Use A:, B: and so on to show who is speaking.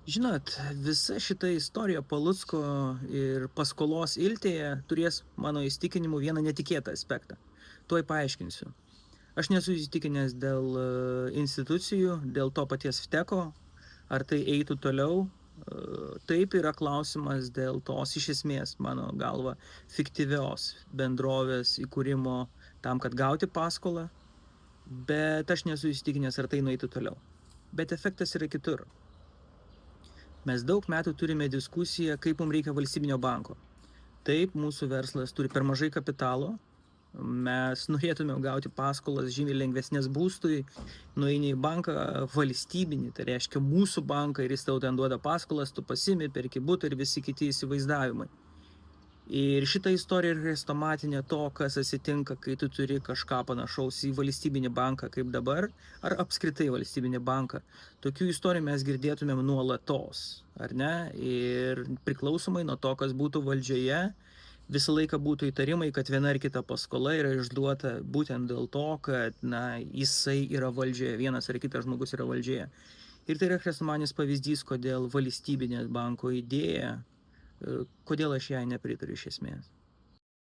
A: Žinot, visa šita istorija Palucko ir paskolos iltėje turės, mano įsitikinimu, vieną netikėtą aspektą. Tuoj paaiškinsiu. Aš nesu įsitikinęs dėl institucijų, dėl to paties Vteko, ar tai eitų toliau. Taip yra klausimas dėl tos iš esmės, mano galva, fiktyvios bendrovės įkūrimo tam, kad gauti paskolą, bet aš nesu įsitikinęs, ar tai nueitų toliau. Bet efektas yra kitur. Mes daug metų turime diskusiją, kaip mums reikia valstybinio banko. Taip, mūsų verslas turi per mažai kapitalo, mes norėtume gauti paskolas žymiai lengvesnės būstui, nueini į banką valstybinį, tai reiškia mūsų banką, ir jis tau ten duoda paskolas, tu pasimi, perki butą ir visi kiti įsivaizdavimai. Ir šita istorija yra chrestomatinė to, kas atsitinka, kai tu turi kažką panašaus į valstybinį banką kaip dabar, ar apskritai valstybinį banką. Tokių istorijų mes girdėtumėm nuolatos, ar ne? Ir priklausomai nuo to, kas būtų valdžioje, visą laiką būtų įtarimai, kad viena ar kita paskola yra išduota būtent dėl to, kad jisai yra valdžioje, vienas ar kitas žmogus yra valdžioje. Ir tai yra chrestomatinis pavyzdys, kodėl valstybinės banko idėja, kodėl aš jai nepritariu iš esmės.